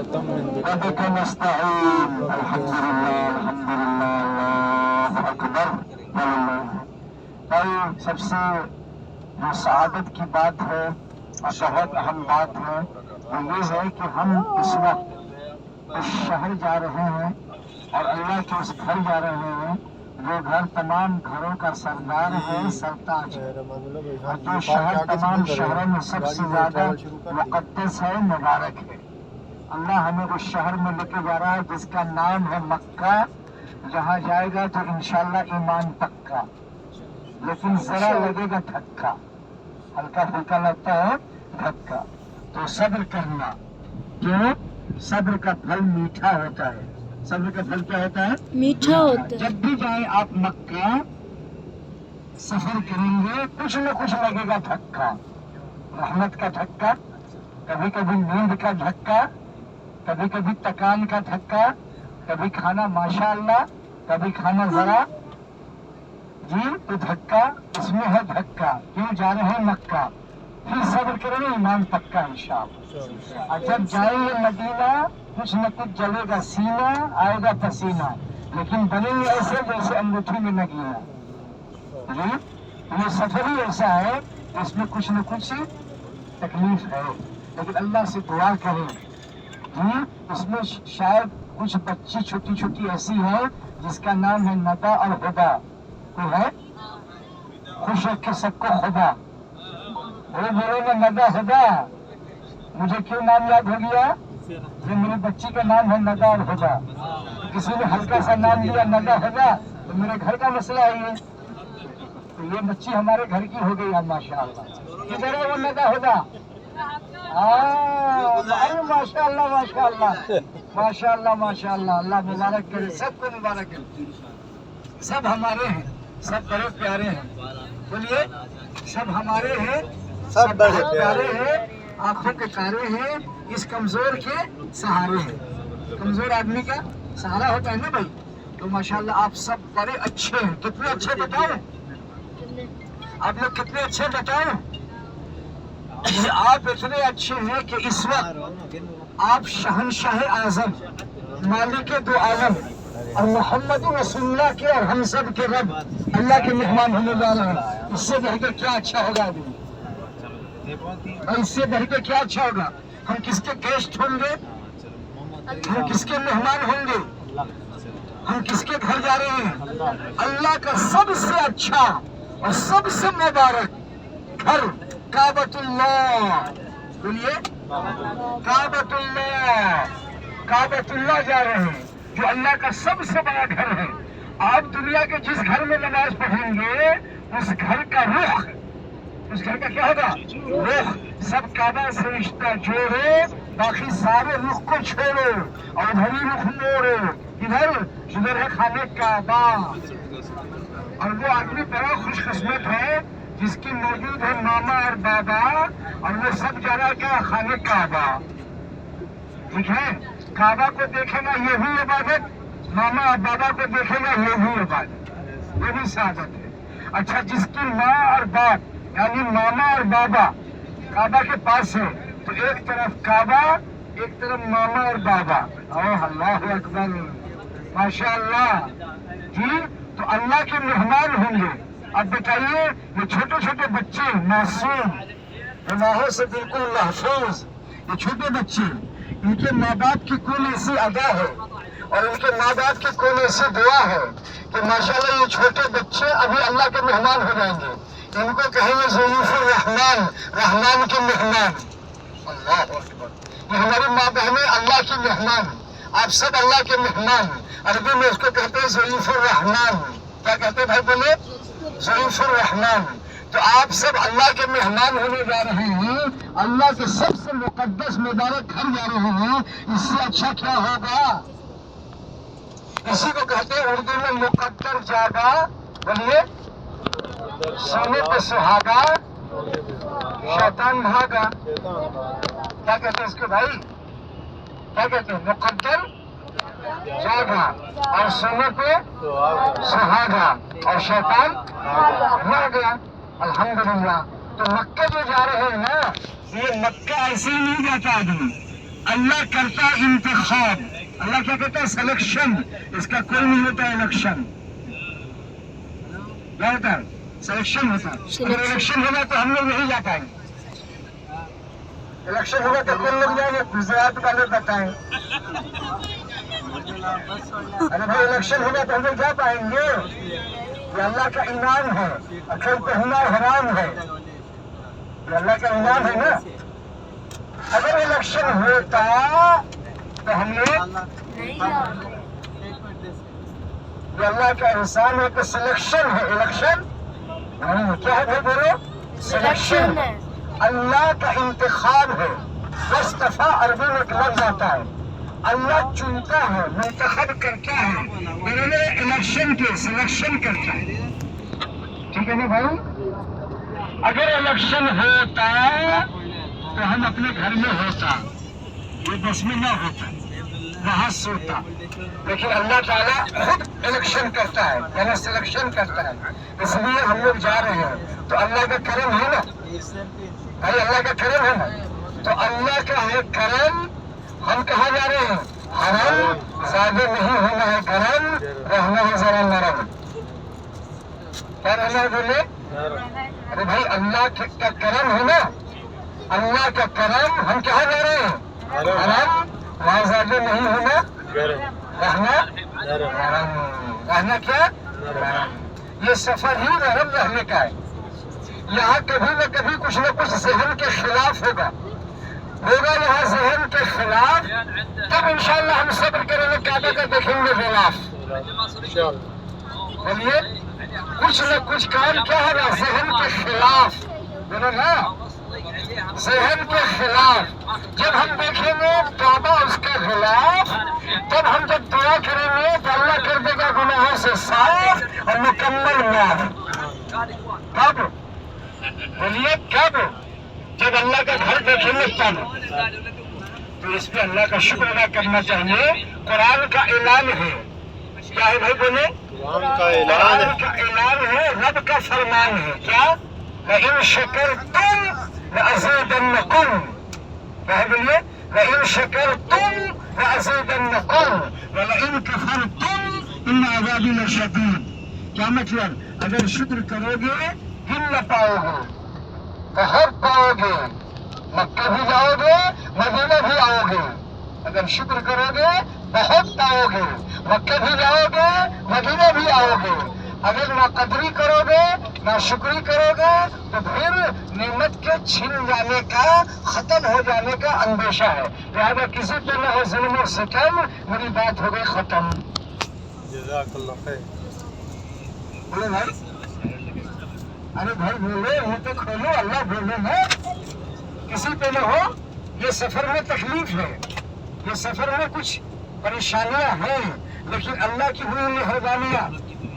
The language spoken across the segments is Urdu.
وبك نستعين الحمد لله الحمد لله اللہ اکبر بھائی سب سے جو سعادت کی بات ہے اور بہت اہم بات ہے وہ یہ ہے کہ ہم اس وقت اس شہر جا رہے ہیں اور اللہ کے اس گھر جا رہے ہیں جو گھر تمام گھروں کا سردار ہے، سرتاج ہے، اور جو شہر تمام شہروں میں سب سے زیادہ مقدس ہے، مبارک ہے۔ اللہ ہمیں اس شہر میں لے کے جا رہا ہے جس کا نام ہے مکہ، جہاں جائے گا تو انشاءاللہ ایمان پکا، لیکن ذرا لگے گا دھکا، ہلکا پھلکا لگتا ہے دھکا، تو صبر کرنا، کیوں؟ صبر کا پھل میٹھا ہوتا ہے۔ صبر کا پھل کیا ہوتا ہے؟ میٹھا ہوتا ہے۔ جب بھی جائیں آپ مکہ سفر کریں گے کچھ نہ کچھ لگے گا دھکا، رحمت کا دھکا، کبھی کبھی نیند کا دھکا، کبھی کبھی تکان کا دھکا، کبھی کھانا ماشاءاللہ، کبھی کھانا ذرا جی، تو دھکا اس میں ہے دھکا، کیوں جا رہے ہیں مکہ، پھر صبر کریں گے ایمان پکا انشاءاللہ۔ اور جب جائیں گے مدینہ کچھ نہ کچھ جلے گا سینہ، آئے گا پسینہ، لیکن بنے گے ایسے جیسے انگوٹھی میں نگینا جی۔ یہ سفر ہی ایسا ہے اس میں کچھ نہ کچھ تکلیف ہے، لیکن اللہ سے دعا کریں جی۔ اس میں شاید کچھ بچی چھوٹی چھوٹی ایسی ہے جس کا نام ہے ندا اور ہدا، کوئی ہے خوش رکھے سب کو خدا، وہ بولے گا ندا ہدا، مجھے کیوں نام یاد ہو گیا؟ یہ میری بچی کا نام ہے ندا اور ہدا، کسی نے ہلکا سا نام لیا ندا ہدا تو میرے گھر کا مسئلہ ہے یہ، تو یہ بچی ہمارے گھر کی ہو گئی اب ماشاءاللہ۔ کدھر ہے وہ ندا ہدا؟ ارے ماشاء اللہ ماشاء اللہ ماشاء اللہ ماشاء اللہ، اللہ مبارک کرے، سب کو مبارک کرے، سب ہمارے ہیں، سب بڑے پیارے ہیں، بولیے سب ہمارے ہیں، سب بڑے پیارے ہیں، آنکھوں کے تارے ہیں، اس کمزور کے سہارے ہیں۔ کمزور آدمی کا سہارا ہوتا ہے نا بھائی، تو ماشاءاللہ آپ سب بڑے اچھے ہیں۔ کتنے اچھے بتاؤ آپ لوگ، کتنے اچھے بتاؤ؟ آپ اتنے اچھے ہیں کہ اس وقت آپ شہنشاہ اعظم، مالک دو عالم اور محمد رسول اللہ کے اور ہم سب کے رب اللہ کے مہمان ہونے جا رہے ہیں، اس سے بڑھ کے کیا اچھا ہوگا آدمی؟ اس سے بڑھ کے کیا اچھا ہوگا؟ ہم کس کے گیسٹ ہوں گے؟ ہم کس کے مہمان ہوں گے؟ ہم کس کے گھر جا رہے ہیں؟ اللہ کا سب سے اچھا اور سب سے مبارک گھر کعبۃ اللہ، بولیے کعبۃ اللہ، کعبۃ اللہ جا رہے ہیں جو اللہ کا سب سے بڑا گھر ہے۔ آپ دنیا کے جس گھر میں نماز پڑھیں گے اس گھر کا رخ، اس گھر کا کیا ہوگا؟ رخ۔ سب کعبہ سے رشتہ جوڑو، باقی سارے رخ کو چھوڑو اور ادھر ہی رخ موڑو، ادھر ہے خانہ کعبہ۔ اور وہ آدمی بڑا خوش قسمت ہے جس کی موجود ہے ماما اور بابا، اور وہ سب جا رہا کیا؟ خانہ کعبہ، ٹھیک ہے؟ کعبہ کو دیکھے گا یہ بھی عبادت، ماما اور بابا کو دیکھے گا یہ بھی عبادت، یہ بھی سعادت ہے۔ اچھا، جس کی ماں اور باپ یعنی ماما اور بابا کعبہ کے پاس ہے تو ایک طرف کعبہ ایک طرف ماما اور بابا، اوہ اللہ اکبر ماشاء اللہ جی، تو اللہ کے مہمان ہوں گے۔ اب بتائیے یہ چھوٹے چھوٹے بچے معصوم، گناہوں سے بالکل محفوظ، یہ چھوٹے بچے، ان کے ماں باپ کی کون ایسی ادا ہے اور ان کے ماں باپ کی کون ایسی دعا ہے کہ ماشاءاللہ یہ چھوٹے بچے ابھی اللہ کے مہمان ہو جائیں گے، ان کو کہیں گے ضیوف الرحمان، رحمان کے مہمان۔ اللہ اکبر، یہ ہماری ماں بہنیں اللہ کی مہمان، آپ سب اللہ کے مہمان۔ عربی میں اس کو کہتے ہیں ضیوف الرحمان، کیا کہتے ہیں بھائی بولے؟ ضیوف الرحمان۔ تو آپ سب اللہ کے مہمان ہونے جا رہے ہیں، اللہ کے سب سے مقدس مبارک گھر جا رہے ہیں، اس سے اچھا کیا ہوگا؟ اسی کو کہتے ہیں اردو میں مقدر جاگا، بولیے سونے پہ سہاگا شیطان بھاگا، کیا کہتے ہیں اس کو بھائی؟ کیا کہتے ہیں؟ مقدر جاگا اور سونے پہ سہاگا اور شیطان بھاگ گیا۔ الحمدللہ۔ تو مکہ جو جا رہے ہیں نا، یہ مکہ ایسے ہی نہیں جاتا آدمی، اللہ کرتا انتخاب. اللہ کیا کہتا ہے؟ سلیکشن. اس کا کوئی نہیں ہوتا الیکشن. کیا ہوتا ہے؟ سلیکشن ہوتا ہے. اگر الیکشن ہوگا تو ہم لوگ نہیں جا پائیں گے. الیکشن ہوگا تو کون لوگ جائیں گے؟ گجرات والے بتائیں. ارے بھائی الیکشن ہوگا تو ہم لوگ جا پائیں گے؟ یہ اللہ کا انعام ہے. اکھل پہننا حرام ہے. یہ اللہ کا انعام ہے نا. اگر الیکشن ہوتا تو ہم لوگ یہ اللہ کا احسان ہے کہ سلیکشن ہے. الیکشن کیا ہے بھائی بولو؟ سلیکشن. اللہ کا انتخاب ہے. مصطفیٰ عربی میں ایک لفظ آتا ہے. اللہ چنتا ہے، منتخب کرتا ہے، بغیر الیکشن کے سلیکشن کرتا ہے. ٹھیک ہے نا بھائی؟ اگر الیکشن ہوتا تو ہم اپنے گھر میں ہوتا، یہ بس میں نہ ہوتا، وہاں سوتا. لیکن اللہ تعالیٰ خود الیکشن کرتا ہے، یعنی سلیکشن کرتا ہے. اس لیے ہم لوگ جا رہے ہیں تو اللہ کا کرم ہے نا بھائی. اللہ کا کرم ہے نا. تو اللہ کا ہے کرم. ہم کہاں جا رہے ہیں؟ حرم. زیادہ نہیں ہونا ہے گرم، رہنا ہے ذرا نرم. کیا رہنا ہے بولے؟ ارے بھائی اللہ کا کرم ہے نا. اللہ کا کرم. ہم کہاں جا رہے ہیں؟ حرم. وہاں زیادہ نہیں ہونا، رہنا نرم. رہنا کیا؟ نرم. یہ سفر ہی نرم رہنے کا ہے. یہاں کبھی نہ کبھی کچھ نہ کچھ ذہن کے خلاف ہوگا یہاں ذہن کے خلاف. تب انشاءاللہ ہم صبر کریں گے، کعبہ کا دیکھیں گے خلاف. بولیے کچھ نہ کچھ کام کیا ہوگا؟ ذہن کے خلاف. بولو نا، ذہن کے خلاف. جب ہم دیکھیں گے کعبہ اس کے خلاف، تب ہم جب دعا کریں گے تو اللہ کر دے گا گناہوں سے صاف اور مکمل معاف. کب؟ بولیے کب؟ جب اللہ کا گھر دیکھیں گے تب. تو اس پہ اللہ کا شکر ادا کرنا چاہیے. قرآن کا اعلان ہے. کیا ہے بھائی بولے؟ قرآن کا اعلان ہے، رب کا فرمان ہے. کیا؟ لئن شکرتم لأزیدنکم. کیا ہے بولیے؟ لئن شکرتم لأزیدنکم ولئن کفرتم ان عذابی لشدید. کیا مطلب؟ اگر شکر کرو گے گن نہ پاؤ گے، بہت پاؤ گے. مکہ بھی جاؤ گے، مدینہ بھی آؤ گے. اگر شکر کرو گے بہت پاؤ گے. مکہ بھی جاؤ گے، مدینہ بھی آؤ گے. اگر ناقدری کرو گے، ناشکری کرو گے تو پھر نعمت کے چھن جانے کا، ختم ہو جانے کا اندیشہ ہے. لہٰذا کسی پہ نہ ہو ظلم و ستم. میری بات ہو گئی ختم. جزاک اللہ خیر. بولے بھائی. ارے بھائی بولو، منہ تو کھولو. اللہ بولو نا. کسی پہ نہ ہو. یہ سفر میں تکلیف ہے، یہ سفر میں کچھ پریشانیاں ہیں، لیکن اللہ کی ہوئی مہربانیاں.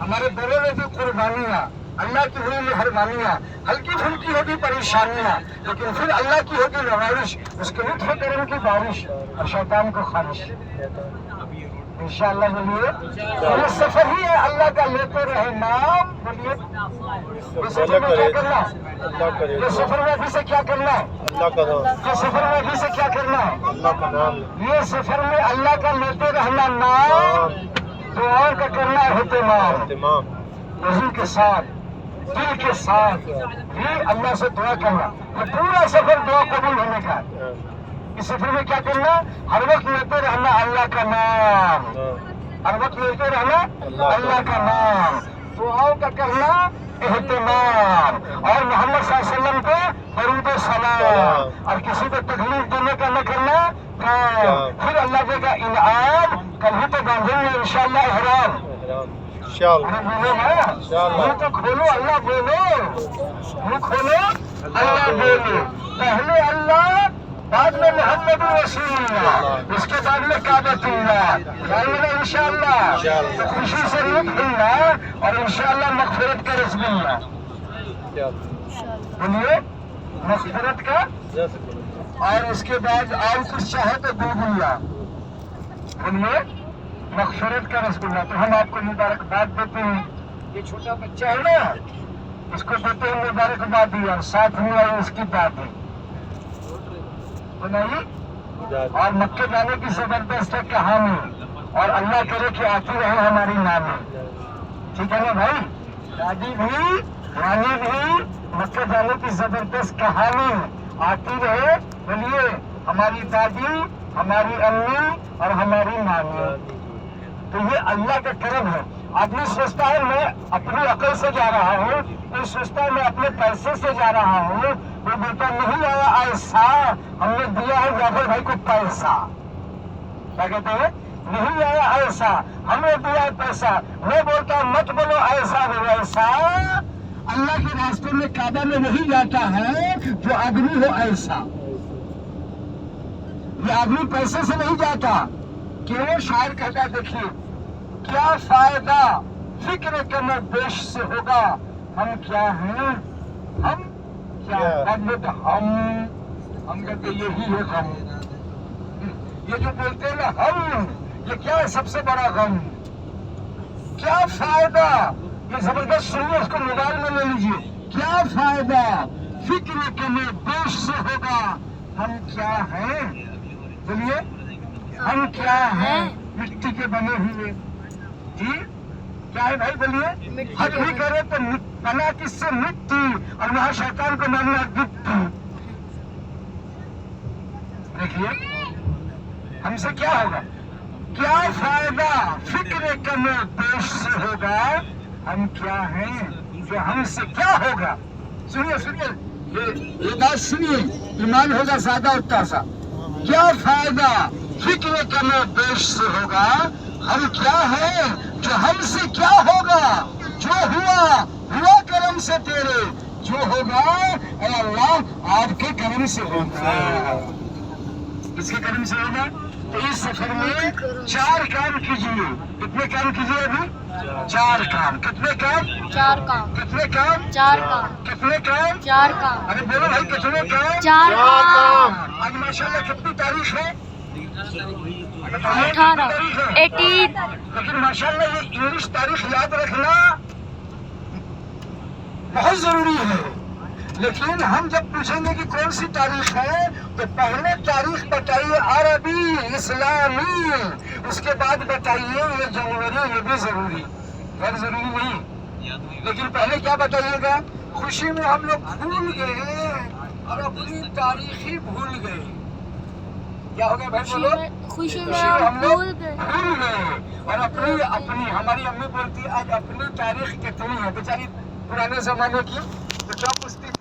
ہمارے بڑوں میں بھی قربانیاں، اللہ کی ہوئی مہربانیاں. ہلکی پھلکی ہوگی پریشانیاں، لیکن پھر اللہ کی ہوگی نوازش، اس کے لطف و کرم کی بارش اور شیطان کو خارش. انشاءاللہ بولیے. یہ سفر ہی ہے اللہ کا، لیتے رہے نام. بولیے یہ سفر میں کیا کرنا ہے؟ یہ سفر میں ابھی سے کیا کرنا ہے؟ اللہ کا نام. یہ سفر میں ابھی سے کیا کرنا ہے؟ اللہ کا نام. یہ سفر میں اللہ کا لیتے رہنا نام، دعاؤں کا کرنا ہے اہتمام. وضو کے ساتھ، دل کے ساتھ بھی اللہ سے دعا کرنا. یہ پورا سفر دعا قبول ہونے کا ہے. اس سفر میں کیا کرنا؟ ہر وقت لیتے رہنا اللہ کا نام. ہر وقت لیتے رہنا اللہ کا نام. دعاؤں کا کرنا اہتمام، اور محمد صلی اللہ علیہ وسلم کو درود و سلام، اور کسی کو تکلیف دینے کا نہ کرنا کام. پھر اللہ دے گا انعام. کل ہی تو باندھیں گے انشاءاللہ احرام. منہ تو کھولو، اللہ بولو. منہ کھولو، اللہ بولو. پہلے اللہ، بعد میں محمد رسول اللہ، اس کے بعد میں کعبۃ اللہ. جائیں گے انشاءاللہ تو خوشی سے لطف اللہ، اور انشاءاللہ مغفرت کا رزق ملنا. بولیے مغفرت کا، اور اس کے بعد اور کچھ چاہے تو گلگلہ. بولیے مغفرت کا رسگلہ. تو ہم آپ کو مبارکباد دیتے ہیں. یہ چھوٹا بچہ ہے نا، اس کو دیتے ہیں مبارکباد. اور ساتھ میں آئی اس کی دادی. بنائیے اور مکے جانے کی زبردست ہے کہانی، اور اللہ کرے کہ آتی رہے ہماری نانی، ٹھیک ہے نا بھائی؟ دادی بھی نانی بھی مکے جانے کی زبردست کہانی آتی رہے، بولیے ہماری دادی، ہماری امی اور ہماری نانی۔ تو یہ اللہ کا کرم ہے۔ آدمی سوچتا ہے میں اپنی عقل سے جا رہا ہوں، کوئی سوچتا ہے میں اپنے پیسے سے جا رہا ہوں، وہ بیٹا نہیں آیا ایسا، ہم نے دیا ہے جعفر بھائی کو پیسہ، کیا کہتے ہیں؟ نہیں آیا ایسا، ہم نے دیا ہے پیسہ۔ میں بولتا ہوں مت بولو ایسا نہیں ایسا، اللہ کے راستے میں کعبہ میں نہیں جاتا ہے جو آدمی ہو ایسا، یہ آدمی پیسے سے نہیں جاتا۔ کیوں؟ شاعر کہتا ہے دیکھیے، کیا فائدہ فکر کرنا بیش سے ہوگا، ہم کیا ہیں، ہم کیا ہم کہتے یہی ہے غم، یہ جو بولتے ہیں نا ہم، یہ کیا ہے سب سے بڑا غم، کیا فائدہ، یہ زبردست سنیے، اس کو موبائل میں لے لیجیے، کیا فائدہ فکر کرنا بیش سے ہوگا، ہم کیا ہیں، بولیے ہم کیا ہیں، مٹی کے بنے ہوئے، جی کیا ہے بھائی بولیے، حق بھی کرے تو بنا کس سے مٹی، اور وہاں شیطان کو ماننا گٹی۔ دیکھیے ہم سے کیا ہوگا، کیا فائدہ فکر کرنے پیش سے ہوگا، ہم کیا ہیں، جو ہم سے کیا ہوگا۔ سنیے سنیے یہ بات سنیے، ایمان ہوگا زیادہ اور تازہ۔ کیا فائدہ فکر کرنے پیش سے ہوگا، ہم کیا ہیں، جو ہم سے کیا ہوگا، جو ہوا کرم سے تیرے، جو ہوگا اے اللہ آپ کے کرم سے ہوگا، کس کے کرم سے ہوگا۔ تو اس سفر میں 4 کام کیجیے، کتنے کام کیجیے ابھی، 4 کام، کتنے کام، 4 کام، کتنے کام، 4 کام، کتنے کام، 4 کام، ارے بولو بھائی کتنے کام، 4 کام، آج ماشاءاللہ کتنی تاریخ ہے، 18، 18، لیکن ماشاءاللہ یہ انگلش تاریخ یاد رکھنا بہت ضروری ہے۔ لیکن ہم جب پوچھیں گے کہ کون سی تاریخ ہے تو پہلے تاریخ بتائیے عربی اسلامی، اس کے بعد بتائیے یہ جنوری، یہ بھی ضروری، غیر ضروری نہیں، لیکن پہلے کیا بتائیے گا، خوشی میں ہم لوگ بھول گئے اور اپنی تاریخ ہی بھول گئے، کیا ہو گیا بھائی بولو، خوشی میں ہم بھول گئے بھول گئے اور اپنی ہماری امی بولتی ہے آج اپنی تاریخ کتنی ہے، بیچاری پرانے زمانے کی تو کیا پوچھتی تھی،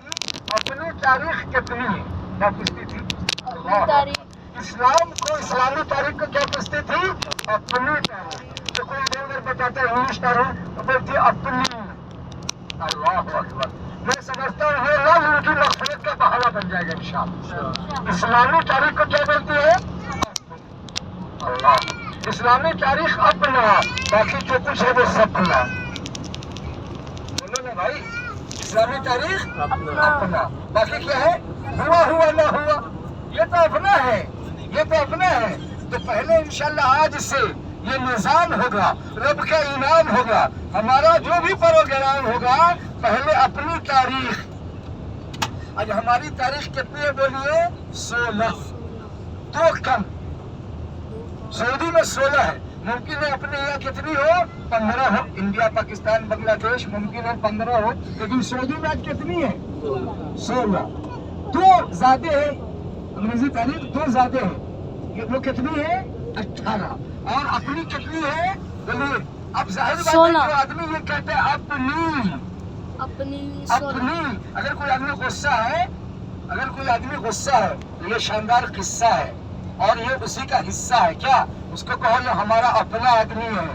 اپنی تاریخ کتنی ہے، کیا پوچھتی تھی، اپنی تاریخ، اسلام کو اسلامی تاریخ کو کیا پوچھتی تھی، اپنی تاریخ، تو کوئی ادھر بتاتا ہے انگلش تاریخ تو بولتی اپنی، اللہ اکبر، میں سمجھتا ہوں یہ لفظ ان کی مغفرت کا بہانہ بن جائے گا انشاءاللہ۔ اسلامی تاریخ کو کیا بولتی ہے، اللہ، اسلامی تاریخ اپنا، باقی جو کچھ ہے وہ سپنا، بولو نا بھائی، اسلامی تاریخ اپنا، باقی کیا ہے، ہوا نہ ہوا، یہ تو اپنا ہے، یہ تو اپنا ہے۔ تو پہلے انشاءاللہ آج سے یہ نظام ہوگا، رب کا انعام ہوگا، ہمارا جو بھی پروگرام ہوگا پہلے اپنی تاریخ، آج ہماری تاریخ کتنی ہے بولیے، 16، 2 کم، سعودی میں 16 ہے، ممکن ہے اپنے یہاں کتنی ہو، 15 ہو، انڈیا پاکستان بنگلہ دیش ممکن ہے 15 ہو، لیکن سعودی میں آج کتنی ہے، 16، 2 زیادہ ہے، انگریزی تاریخ 2 زیادہ ہے، وہ کتنی ہے، 18، اور اپنی کتنی ہے بولیے، اب ظاہر بات ہے 16، جو آدمی یہ کہتے ہیں اپنی، اگر کوئی آدمی غصہ ہے، اگر کوئی آدمی غصہ ہے تو یہ شاندار قصہ ہے اور یہ اسی کا حصہ ہے، کیا اس کو کہو یہ ہمارا اپنا آدمی ہے،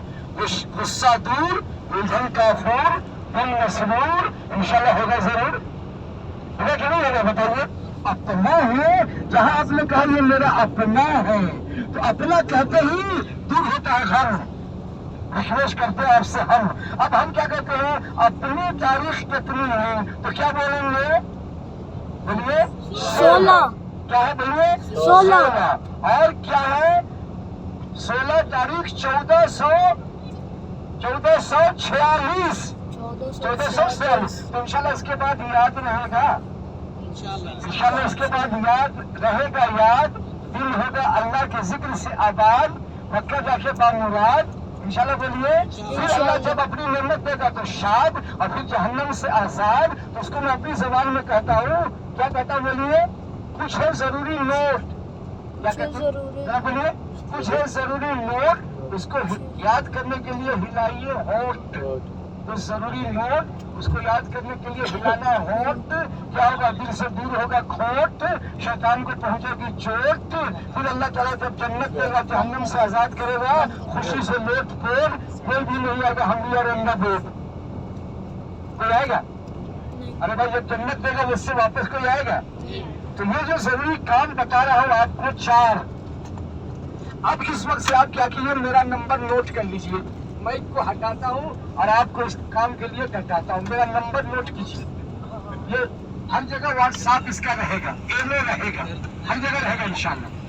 غصہ دور، الجھن کافور، دل مسرور، انشاءاللہ ہوگا ضرور، ہوگا کہ نہیں ہوگا بتائیے، اپنا ہے، جہاں آپ نے کہا یہ میرا اپنا ہے تو اپنا کہتے ہی دور ہوتا ہے گھر، ریکویسٹ کرتے ہیں آپ سے ہم، اب ہم کیا کہتے ہیں، اپنی تاریخ کتنی ہے تو کیا بولیں گے، بولیے 16، کیا ہے بولیے، 16، اور کیا ہے 16 تاریخ 1446، 1446، تو انشاءاللہ اس کے بعد یاد رہے گا، انشاءاللہ اس کے بعد یاد رہے گا، یاد دل ہوگا اللہ کے ذکر سے آباد، مکہ جا کے بامراد، انشاءاللہ بولیے. پھر اللہ جب اپنی نعمت دے گا تو شاد، اور پھر جہنم سے آزاد. تو اس کو میں اپنی زبان میں کہتا ہوں، کیا کہتا ہوں بولیے؟ کچھ ہے ضروری نوٹ. کیا کہتا ہوں؟ ذرا بولیے. کچھ ہے ضروری نوٹ، اس کو یاد کرنے کے لیے ہلائیے ہونٹ. کچھ ضروری نوٹ، اس کو یاد کرنے کے لیے ہلانا ہے ہونٹ. کیا ہوگا؟ دل سے دور ہوگا کھوٹ، شیطان کو پہنچے گی چوٹ. پھر اللہ تعالیٰ جب جنت دے گا، جہنم سے آزاد کرے گا، خوشی سے لوٹ پھوڑ، کوئی بھی نہیں آئے گا ہم بھی اور اندھا بوٹ. کوئی آئے گا؟ ارے بھائی جب جنت دے گا اس سے واپس کوئی آئے گا؟ تو یہ جو ضروری کام بتا رہا ہوں آپ کو 4. اب اس وقت سے آپ کیا کیجیے، میرا نمبر نوٹ کر لیجیے. میں اس کو ہٹاتا ہوں اور آپ کو اس کام کے لیے بتاتا ہوں. میرا نمبر نوٹ کیجیے. یہ ہر جگہ واٹس ایپ اس کا رہے گا، ایمو رہے گا، ہر جگہ رہے گا انشاءاللہ.